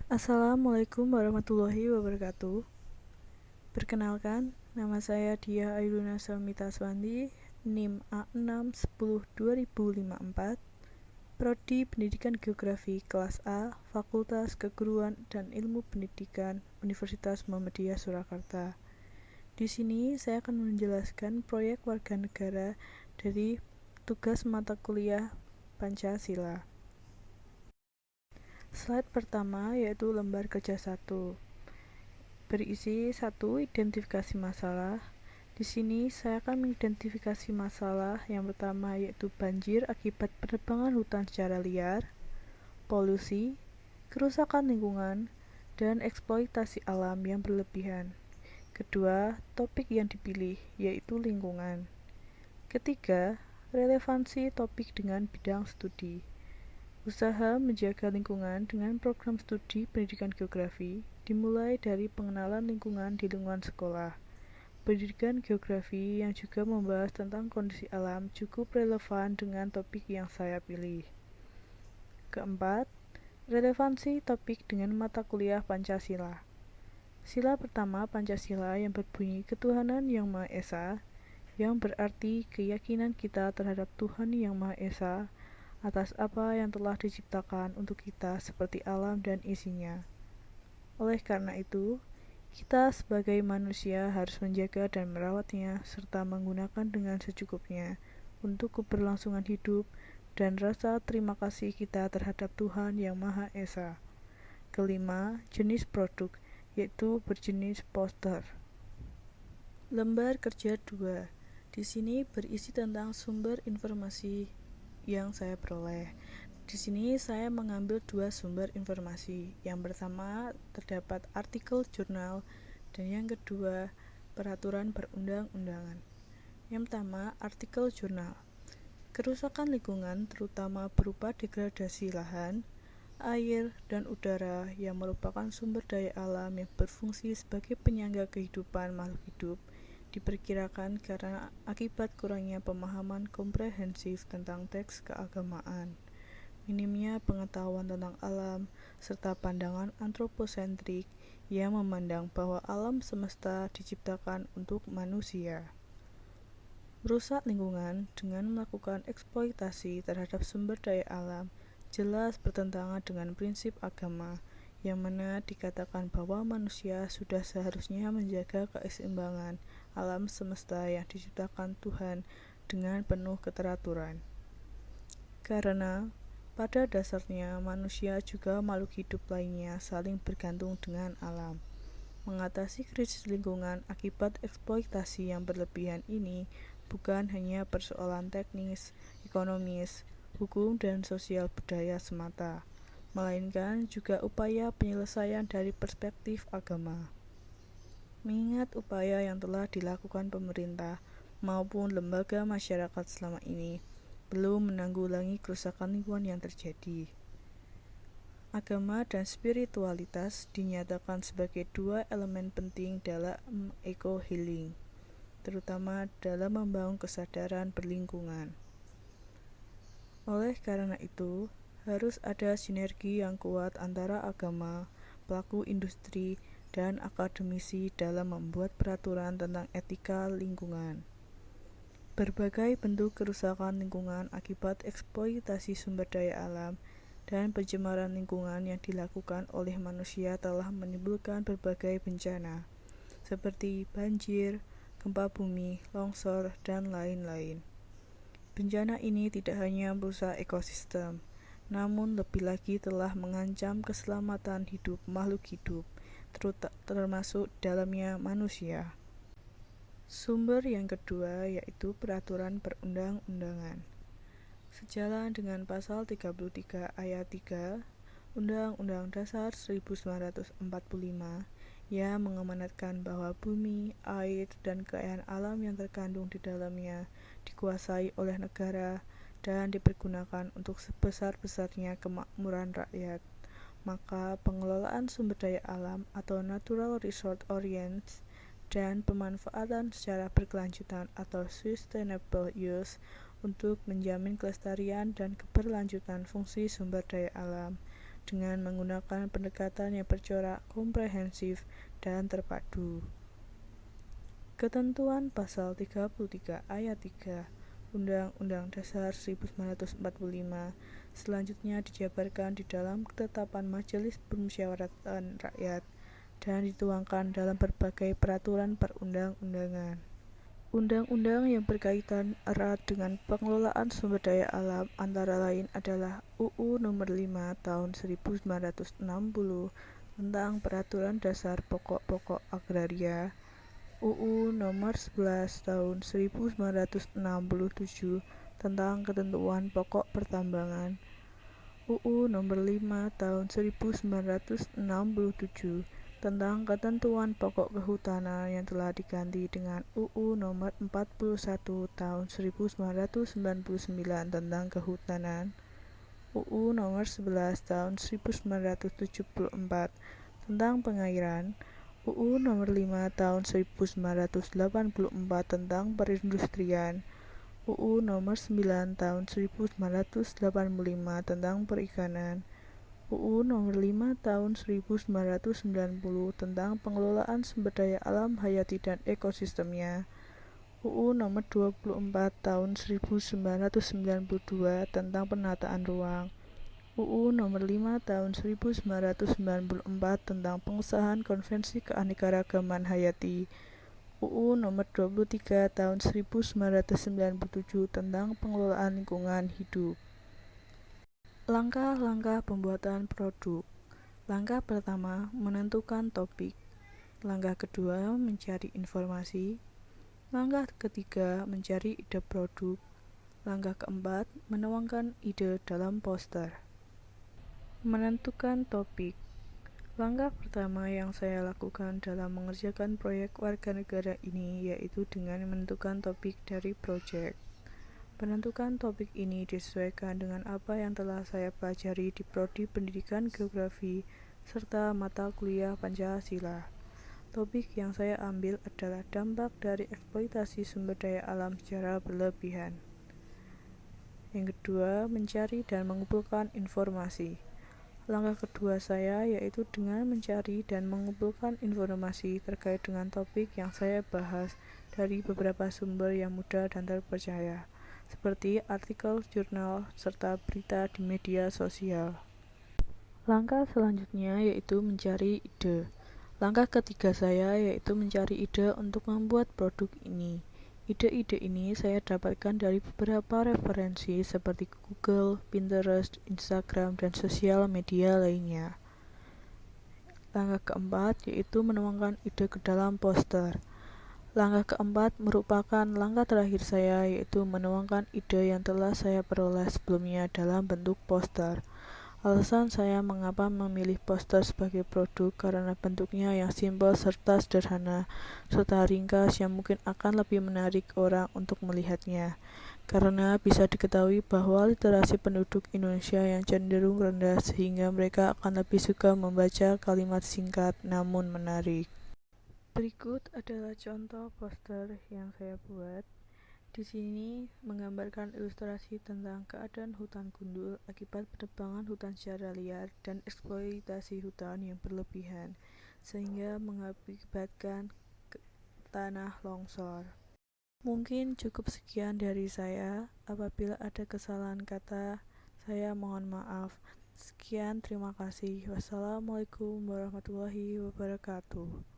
Assalamualaikum warahmatullahi wabarakatuh. Perkenalkan, nama saya Diah Ailuna Samita Swandi, NIM A6102054, Prodi Pendidikan Geografi Kelas A, Fakultas Keguruan dan Ilmu Pendidikan, Universitas Muhammadiyah Surakarta. Di sini saya akan menjelaskan proyek warga negara dari tugas mata kuliah Pancasila. Slide pertama yaitu lembar kerja 1. Berisi 1. Identifikasi masalah. Di sini saya akan mengidentifikasi masalah yang pertama yaitu banjir akibat penebangan hutan secara liar, polusi, kerusakan lingkungan, dan eksploitasi alam yang berlebihan. Kedua, topik yang dipilih yaitu lingkungan. Ketiga, relevansi topik dengan bidang studi. Usaha menjaga lingkungan dengan program studi pendidikan geografi dimulai dari pengenalan lingkungan di lingkungan sekolah. Pendidikan geografi yang juga membahas tentang kondisi alam cukup relevan dengan topik yang saya pilih. Keempat, relevansi topik dengan mata kuliah Pancasila. Sila pertama Pancasila yang berbunyi ketuhanan yang Maha Esa, yang berarti keyakinan kita terhadap Tuhan yang Maha Esa atas apa yang telah diciptakan untuk kita seperti alam dan isinya. Oleh karena itu, kita sebagai manusia harus menjaga dan merawatnya serta menggunakan dengan secukupnya untuk keberlangsungan hidup dan rasa terima kasih kita terhadap Tuhan yang Maha Esa. Kelima, jenis produk, yaitu berjenis poster. Lembar kerja 2. Di sini berisi tentang sumber informasi yang saya peroleh. Di sini saya mengambil 2 sumber informasi. Yang pertama terdapat artikel jurnal dan yang kedua peraturan perundang-undangan. Yang pertama artikel jurnal. Kerusakan lingkungan terutama berupa degradasi lahan, air, dan udara yang merupakan sumber daya alam yang berfungsi sebagai penyangga kehidupan makhluk hidup diperkirakan karena akibat kurangnya pemahaman komprehensif tentang teks keagamaan, minimnya pengetahuan tentang alam, serta pandangan antroposentrik yang memandang bahwa alam semesta diciptakan untuk manusia. Merusak lingkungan dengan melakukan eksploitasi terhadap sumber daya alam jelas bertentangan dengan prinsip agama, yang mana dikatakan bahwa manusia sudah seharusnya menjaga keseimbangan alam semesta yang diciptakan Tuhan dengan penuh keteraturan. Karena pada dasarnya manusia juga makhluk hidup lainnya saling bergantung dengan alam. Mengatasi krisis lingkungan akibat eksploitasi yang berlebihan ini bukan hanya persoalan teknis, ekonomis, hukum, dan sosial budaya semata, melainkan juga upaya penyelesaian dari perspektif agama. Mengingat upaya yang telah dilakukan pemerintah maupun lembaga masyarakat selama ini belum menanggulangi kerusakan lingkungan yang terjadi. Agama dan spiritualitas dinyatakan sebagai 2 elemen penting dalam eco-healing, terutama dalam membangun kesadaran berlingkungan. Oleh karena itu, harus ada sinergi yang kuat antara agama, pelaku industri, dan akademisi dalam membuat peraturan tentang etika lingkungan. Berbagai bentuk kerusakan lingkungan akibat eksploitasi sumber daya alam dan pencemaran lingkungan yang dilakukan oleh manusia telah menimbulkan berbagai bencana, seperti banjir, gempa bumi, longsor, dan lain-lain. Bencana ini tidak hanya merusak ekosistem, namun lebih lagi telah mengancam keselamatan hidup makhluk hidup, termasuk dalamnya manusia. Sumber yang kedua yaitu peraturan perundang-undangan. Sejalan dengan pasal 33 ayat 3 Undang-Undang Dasar 1945 yang mengamanatkan bahwa bumi, air, dan kekayaan alam yang terkandung di dalamnya dikuasai oleh negara dan dipergunakan untuk sebesar-besarnya kemakmuran rakyat. Maka pengelolaan sumber daya alam atau natural resource oriented dan pemanfaatan secara berkelanjutan atau sustainable use untuk menjamin kelestarian dan keberlanjutan fungsi sumber daya alam dengan menggunakan pendekatan yang bercorak komprehensif dan terpadu. Ketentuan Pasal 33 Ayat 3 Undang-Undang Dasar 1945 selanjutnya dijabarkan di dalam Ketetapan Majelis Permusyawaratan Rakyat dan dituangkan dalam berbagai peraturan perundang-undangan. Undang-undang yang berkaitan erat dengan pengelolaan sumber daya alam antara lain adalah UU Nomor 5 Tahun 1960 tentang Peraturan Dasar Pokok-pokok Agraria, UU Nomor 11 Tahun 1967 tentang Ketentuan Pokok Pertambangan, UU Nomor 5 Tahun 1967 tentang Ketentuan Pokok Kehutanan yang telah diganti dengan UU Nomor 41 Tahun 1999 tentang Kehutanan, UU Nomor 11 Tahun 1974 tentang Pengairan, UU Nomor 5 Tahun 1984 tentang Perindustrian, UU Nomor 9 Tahun 1985 tentang Perikanan, UU Nomor 5 Tahun 1990 tentang Pengelolaan Sumber Daya Alam Hayati dan Ekosistemnya, UU Nomor 24 Tahun 1992 tentang Penataan Ruang, UU Nomor 5 Tahun 1994 tentang Pengesahan Konvensi Keanekaragaman Hayati, UU Nomor 23 Tahun 1997 tentang Pengelolaan Lingkungan Hidup. Langkah-langkah pembuatan produk. Langkah pertama, menentukan topik. Langkah kedua, mencari informasi. Langkah ketiga, mencari ide produk. Langkah keempat, menuangkan ide dalam poster. Menentukan topik. Langkah pertama yang saya lakukan dalam mengerjakan proyek warga negara ini yaitu dengan menentukan topik dari proyek. Penentukan topik ini disesuaikan dengan apa yang telah saya pelajari di Prodi Pendidikan Geografi serta mata kuliah Pancasila. Topik yang saya ambil adalah dampak dari eksploitasi sumber daya alam secara berlebihan. Yang kedua, mencari dan mengumpulkan informasi. Langkah kedua saya yaitu dengan mencari dan mengumpulkan informasi terkait dengan topik yang saya bahas dari beberapa sumber yang mudah dan terpercaya, seperti artikel jurnal serta berita di media sosial. Langkah selanjutnya yaitu mencari ide. Langkah ketiga saya yaitu mencari ide untuk membuat produk ini. Ide-ide ini saya dapatkan dari beberapa referensi seperti Google, Pinterest, Instagram, dan sosial media lainnya. Langkah keempat yaitu menuangkan ide ke dalam poster. Langkah keempat merupakan langkah terakhir saya yaitu menuangkan ide yang telah saya peroleh sebelumnya dalam bentuk poster. Alasan saya mengapa memilih poster sebagai produk karena bentuknya yang simpel serta sederhana, serta ringkas yang mungkin akan lebih menarik orang untuk melihatnya. Karena bisa diketahui bahwa literasi penduduk Indonesia yang cenderung rendah sehingga mereka akan lebih suka membaca kalimat singkat namun menarik. Berikut adalah contoh poster yang saya buat. Di sini menggambarkan ilustrasi tentang keadaan hutan gundul akibat penebangan hutan secara liar dan eksploitasi hutan yang berlebihan, sehingga mengakibatkan tanah longsor. Mungkin cukup sekian dari saya. Apabila ada kesalahan kata, saya mohon maaf. Sekian, terima kasih. Wassalamualaikum warahmatullahi wabarakatuh.